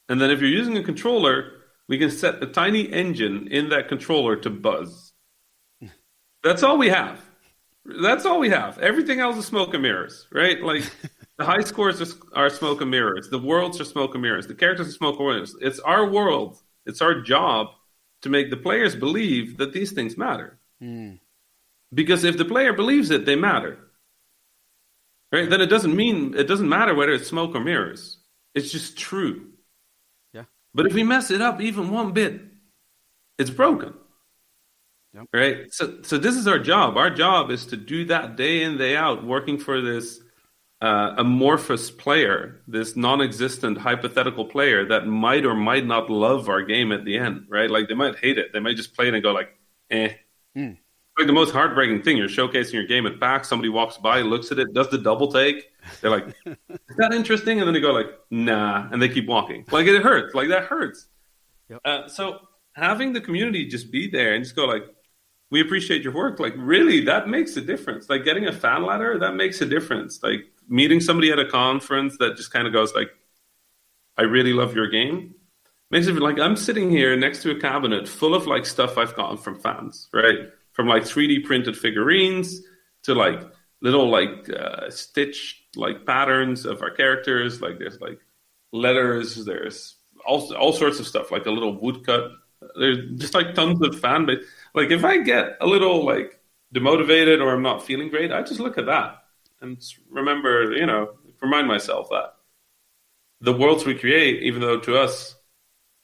And then if you're using a controller, we can set a tiny engine in that controller to buzz. That's all we have. That's all we have. Everything else is smoke and mirrors, right? Like the high scores are smoke and mirrors. The worlds are smoke and mirrors. The characters are smoke and mirrors. It's our world. It's our job to make the players believe that these things matter. Mm. Because if the player believes it, they matter. Right? Then it doesn't matter whether it's smoke or mirrors. It's just true. Yeah. But if we mess it up even one bit, it's broken. Yep. Right? So this is our job. Our job is to do that day in, day out, working for this amorphous player, this non-existent hypothetical player that might or might not love our game at the end, right? Like they might hate it. They might just play it and go like, eh. Mm. Like the most heartbreaking thing, you're showcasing your game at PAX, somebody walks by, looks at it, does the double take. They're like, is that interesting? And then they go like, nah, and they keep walking. Like it hurts. Like that hurts. Yep. So having the community just be there and just go like, we appreciate your work. Like really, that makes a difference. Like getting a fan letter, that makes a difference. Like meeting somebody at a conference that just kind of goes like, I really love your game. Makes it like I'm sitting here next to a cabinet full of like stuff I've gotten from fans, right? From like 3D printed figurines to like little like stitched like patterns of our characters. Like there's like letters, there's all sorts of stuff, like a little woodcut. There's just like tons of fan base. Like if I get a little like demotivated or I'm not feeling great, I just look at that and remember, remind myself that the worlds we create, even though to us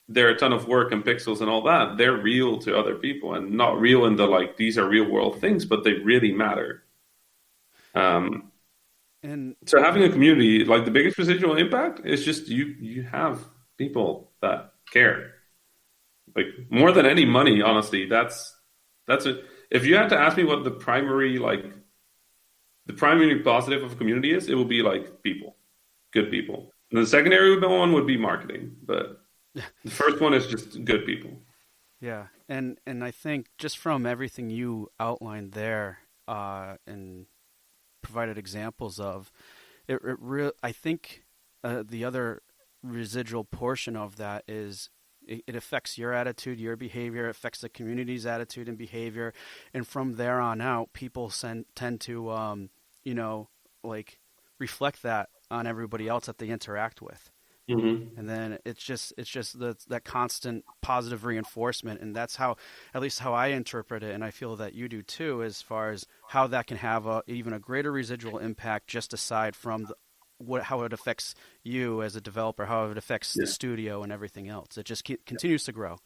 they're a ton of work and pixels and all that, they're real to other people and not real in the like these are real world things, but they really matter. And So having a community, like the biggest residual impact is just you have people that care. Like more than any money, honestly, that's it. If you had to ask me what the primary positive of a community is, it will be like people, good people. And the secondary one would be marketing, but the first one is just good people. yeah, and I think just from everything you outlined there, and provided examples of, I think the other residual portion of that is it affects your attitude, your behavior, affects the community's attitude and behavior, and from there on out, people tend to, like reflect that on everybody else that they interact with. Mm-hmm. And then it's just that constant positive reinforcement, and that's how, at least how I interpret it, and I feel that you do too, as far as how that can have even a greater residual impact, just aside from how it affects you as a developer, how it affects the studio and everything else. It just continues to grow.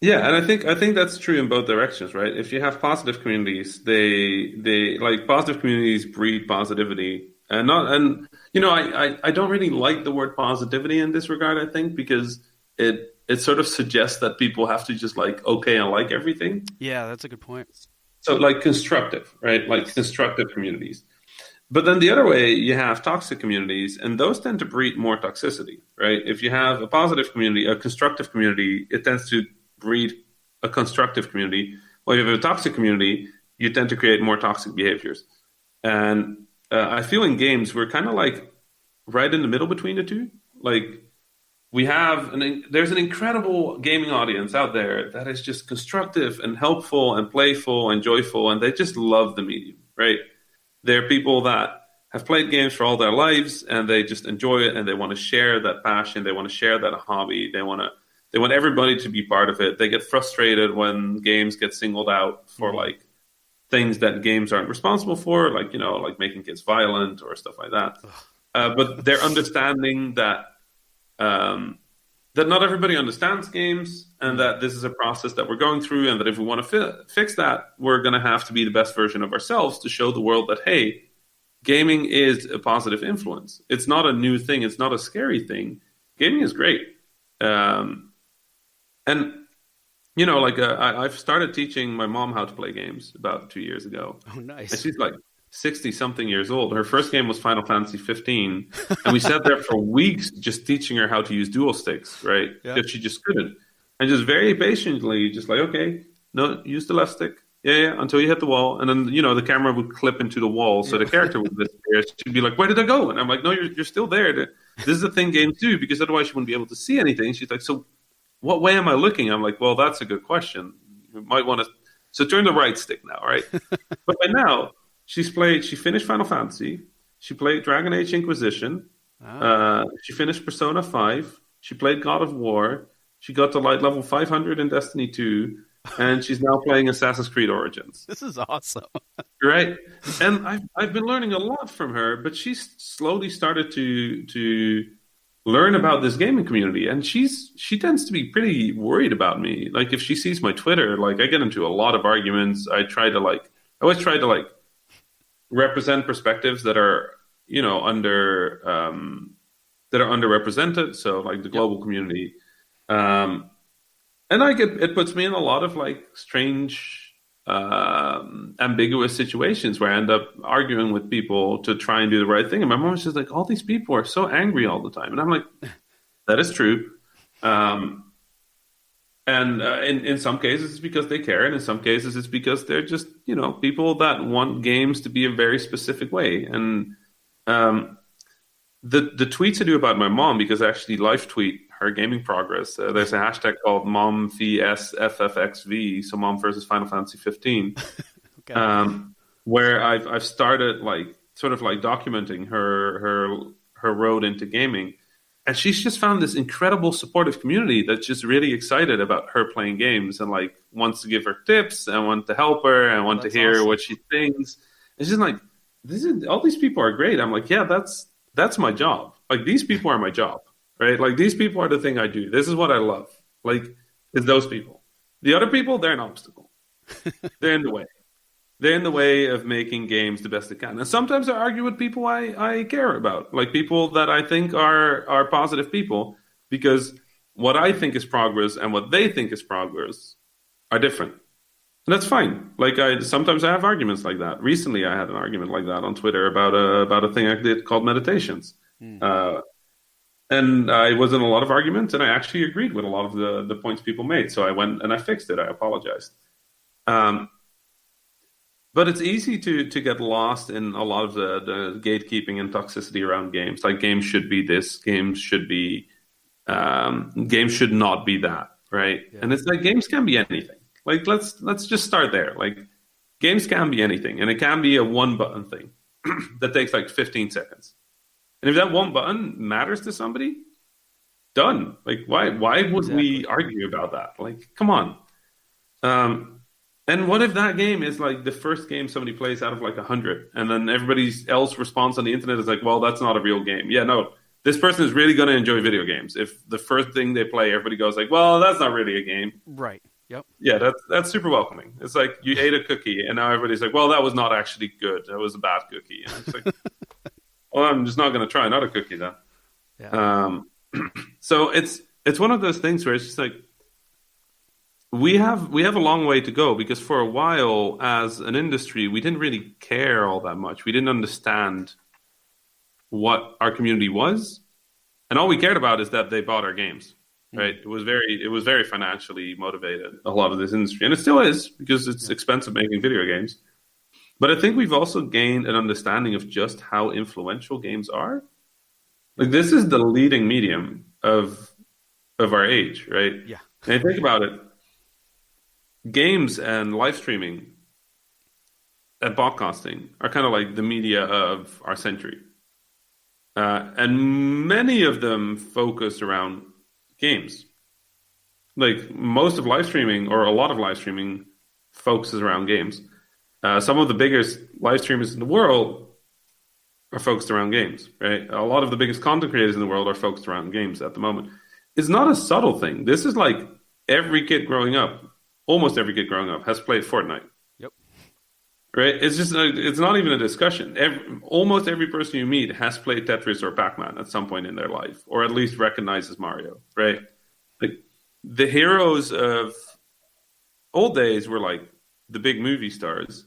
Yeah, and I think that's true in both directions, right? If you have positive communities, they like positive communities breed positivity, and not and I don't really like the word positivity in this regard. I think because it sort of suggests that people have to just like okay and like everything. Yeah, that's a good point. So like constructive, right? Like Yes. constructive communities. But then the other way, you have toxic communities, and those tend to breed more toxicity, right? If you have a positive community, a constructive community, it tends to breed a constructive community. Well, if you have a toxic community, you tend to create more toxic behaviors. And I feel in games, we're kind of like right in the middle between the two. Like there's an incredible gaming audience out there that is just constructive and helpful and playful and joyful, and they just love the medium, right? They're people that have played games for all their lives and they just enjoy it and they want to share that passion. They want to share that hobby. They want everybody to be part of it. They get frustrated when games get singled out for like things that games aren't responsible for, like, like making kids violent or stuff like that. But they're understanding that that not everybody understands games and that this is a process that we're going through, and that if we want to fix that, we're going to have to be the best version of ourselves to show the world that, hey, gaming is a positive influence. It's not a new thing. It's not a scary thing. Gaming is great. And, I've started teaching my mom how to play games about 2 years ago. Oh, nice. And she's like 60-something years old. Her first game was Final Fantasy 15. And we sat there for weeks just teaching her how to use dual sticks, right? Yeah. Because she just couldn't. And just very patiently, just like, okay, no, use the left stick. Yeah, until you hit the wall. And then, the camera would clip into the wall. So the character would disappear. She'd be like, where did I go? And I'm like, no, you're still there. this is the thing games do, because otherwise you wouldn't be able to see anything. She's like, so what way am I looking? I'm like, well, that's a good question. You might want to. So turn the right stick now, right? But by now, she finished Final Fantasy. She played Dragon Age Inquisition. Oh, She finished Persona 5. She played God of War. She got to like level 500 in Destiny 2. And she's now playing Assassin's Creed Origins. this is awesome. Right. And I've been learning a lot from her, but she's slowly started to learn about this gaming community, and she tends to be pretty worried about me. Like if she sees my Twitter, like I get into a lot of arguments. I always try to like represent perspectives that are, under that are underrepresented, so like the Yep. global community. And like it puts me in a lot of like strange, ambiguous situations where I end up arguing with people to try and do the right thing. And my mom was just like, all these people are so angry all the time. And I'm like, that is true. Um, and in some cases, it's because they care. And in some cases, it's because they're just, people that want games to be a very specific way. And um, the tweets I do about my mom, because I actually live tweet her gaming progress. There's a hashtag called MomVSFFXV, so Mom versus Final Fantasy 15, Okay. where I've started like sort of like documenting her road into gaming, and she's just found this incredible supportive community that's just really excited about her playing games and like wants to give her tips and want to help her and Oh, want to that's hear awesome. what she thinks. It's just like all these people are great. I'm like, yeah, that's my job. Like these people are my job, right? Like these people are the thing I do. This is what I love. Like it's those people. The other people, they're an obstacle. They're in the way. They're in the way of making games the best they can. And sometimes I argue with people I care about, like people that I think are positive people, because what I think is progress and what they think is progress are different. And that's fine. Like sometimes I have arguments like that. Recently, I had an argument like that on Twitter about a thing I did called meditations. Hmm. Uh, and I was in a lot of arguments, and I actually agreed with a lot of the points people made. So I went and I fixed it. I apologized. Um, but it's easy to get lost in a lot of the gatekeeping and toxicity around games. Like games should be this, games should not be that, right? Yeah. And it's like games can be anything. Like let's just start there. Like games can be anything, and it can be a one button thing that takes like 15 seconds. And if that one button matters to somebody, done. Like why would we Exactly. argue about that? Like come on. Um, and what if that game is like the first game somebody plays out of like 100, and then everybody else response on the internet is like, well, that's not a real game. Yeah, no, this person is really going to enjoy video games. If the first thing they play, everybody goes like, well, that's not really a game. Right. Yep. Yeah, that's super welcoming. It's like you ate a cookie, and now everybody's like, well, that was not actually good. That was a bad cookie. And it's like, well, I'm just not going to try another cookie then. Yeah. Um, so it's one of those things where it's just like we have a long way to go, because for a while as an industry we didn't really care all that much. We didn't understand what our community was, and all we cared about is that they bought our games. Hmm. Right? It was very financially motivated, a lot of this industry, and it still is, because it's Yep. expensive making video games. But I think we've also gained an understanding of just how influential games are. Like Yep. this is the leading medium of our age, right? Yeah. And you think about it, games and live streaming and podcasting are kind of like the media of our century. And many of them focus around games. Like most of live streaming, or a lot of live streaming, focuses around games. Some of the biggest live streamers in the world are focused around games, right? A lot of the biggest content creators in the world are focused around games at the moment. It's not a subtle thing. This is like every kid growing up, almost every kid growing up, has played Fortnite, Yep. right? It's just it's not even a discussion. Almost every person you meet has played Tetris or Pac-Man at some point in their life, or at least recognizes Mario, right? Like the heroes of old days were like the big movie stars.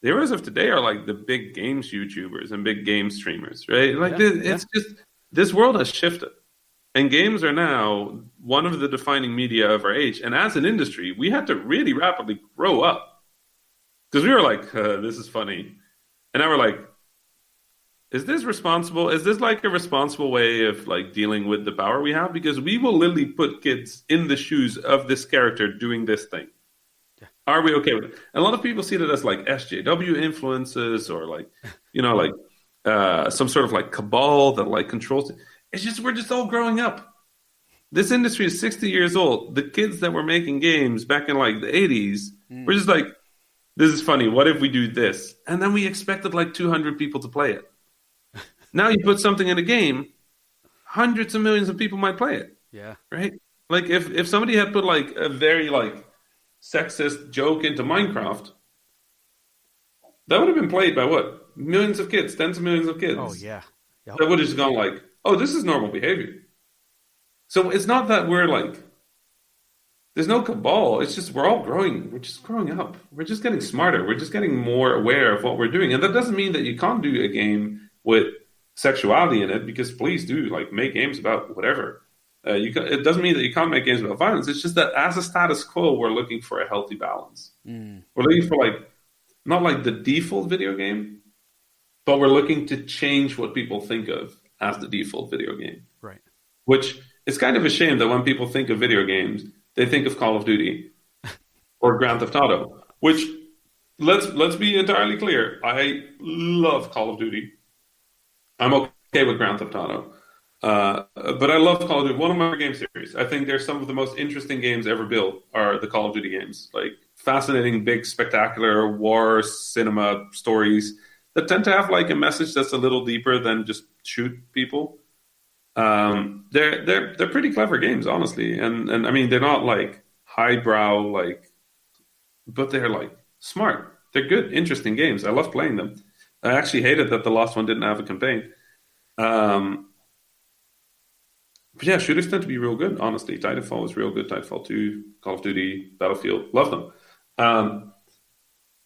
The heroes of today are like the big games YouTubers and big game streamers, right? Like Yeah. Yeah. it's just this world has shifted. And games are now one of the defining media of our age. And as an industry, we had to really rapidly grow up, because we were like, this is funny. And now we're like, is this responsible? Is this like a responsible way of like dealing with the power we have? Because we will literally put kids in the shoes of this character doing this thing. Yeah. Are we okay with it? And a lot of people see that as like SJW influences or like, like some sort of like cabal that like controls it. It's just we're just all growing up. This industry is 60 years old. The kids that were making games back in like the 80s were just like, this is funny. What if we do this? And then we expected like 200 people to play it. Now you put something in a game, hundreds of millions of people might play it. Yeah. Right? Like if somebody had put like a very like sexist joke into Minecraft, that would have been played by what? Millions of kids, tens of millions of kids. Oh yeah. Yep. That would have just gone like, oh, this is normal behavior. So it's not that we're like, there's no cabal. It's just we're all growing. We're just growing up. We're just getting smarter. We're just getting more aware of what we're doing. And that doesn't mean that you can't do a game with sexuality in it, because please do like make games about whatever. It doesn't mean that you can't make games about violence. It's just that as a status quo, we're looking for a healthy balance. We're looking for like not like the default video game, but we're looking to change what people think of as the default video game. Right. Which is kind of a shame that when people think of video games, they think of Call of Duty or Grand Theft Auto. Which let's be entirely clear, I love Call of Duty. I'm okay with Grand Theft Auto. But I love Call of Duty. One of my game series. I think they're some of the most interesting games ever built are the Call of Duty games. Like fascinating, big, spectacular war cinema stories that tend to have like a message that's a little deeper than just shoot people. They're pretty clever games, honestly. And I mean they're not like highbrow like, but they're like smart. They're good, interesting games. I love playing them. I actually hated that the last one didn't have a campaign. But yeah, shooters tend to be real good, honestly. Titanfall was real good. Titanfall 2, Call of Duty, Battlefield, love them.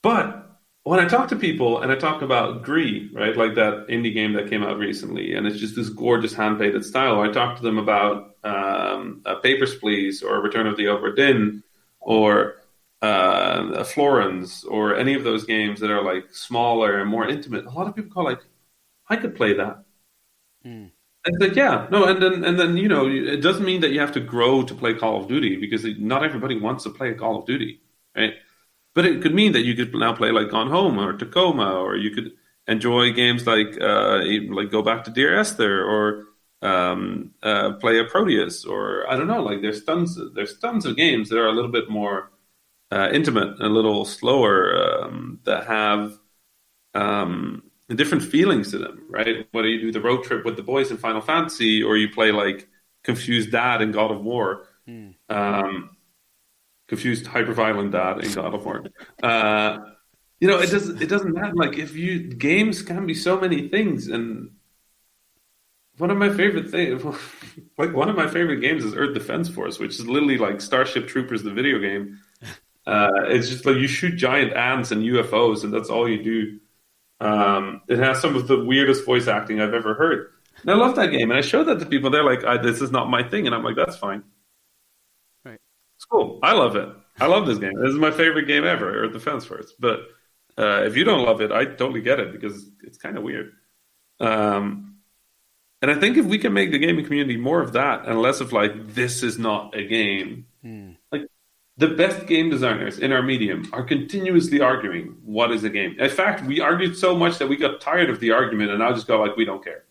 But when I talk to people and I talk about Gree, right, like that indie game that came out recently, and it's just this gorgeous hand-painted style, I talk to them about Papers, Please, or Return of the Obra Dinn, or Florence, or any of those games that are like smaller and more intimate. A lot of people call like, I could play that. And it's like, yeah, no, and then it doesn't mean that you have to grow to play Call of Duty, because not everybody wants to play Call of Duty, right? But it could mean that you could now play like Gone Home or Tacoma, or you could enjoy games like go back to Dear Esther, or play a Proteus, or I don't know. Like there's tons of games that are a little bit more intimate, a little slower, that have different feelings to them, right? Whether you do the road trip with the boys in Final Fantasy, or you play like confused dad in God of War, confused hyper-violent dad in God of War. It doesn't matter. Like games can be so many things, and one of my favorite things, like one of my favorite games is Earth Defense Force, which is literally like Starship Troopers, the video game. It's just like you shoot giant ants and UFOs, and that's all you do. It has some of the weirdest voice acting I've ever heard. And I love that game. And I showed that to people. They're like, this is not my thing. And I'm like, that's fine. Right. It's cool. I love it. I love this game. This is my favorite game ever, Earth Defense Force. But if you don't love it, I totally get it, because it's kind of weird. And I think if we can make the gaming community more of that and less of like, this is not a game. Like the best game designers in our medium are continuously arguing what is a game. In fact, we argued so much that we got tired of the argument and now just go like, we don't care.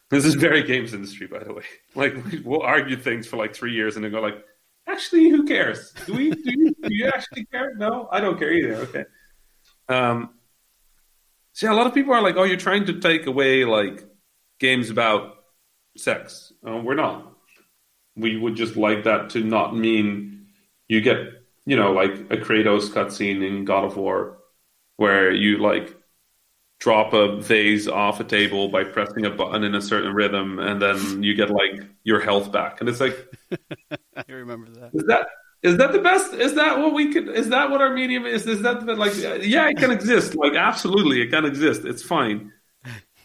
This is very games industry, by the way. Like we'll argue things for like 3 years and then go like, actually, who cares? Do you actually care? No, I don't care either. Okay. So yeah, a lot of people are like, oh, you're trying to take away like games about sex. We're not. We would just like that to not mean you get, like a Kratos cutscene in God of War where you like drop a vase off a table by pressing a button in a certain rhythm, and then you get like your health back. And it's like, I remember that. Is that the best? Is that what we could? Is that what our medium is? Is that like? Yeah, it can exist. Like, absolutely, it can exist. It's fine.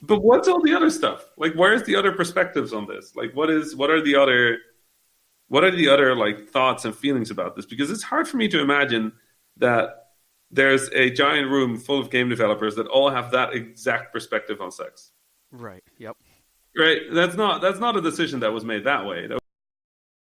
But what's all the other stuff? Like, where's the other perspectives on this? Like, what are the other like thoughts and feelings about this? Because it's hard for me to imagine that there's a giant room full of game developers that all have that exact perspective on sex. Right. Yep. Right? That's not a decision that was made that way. That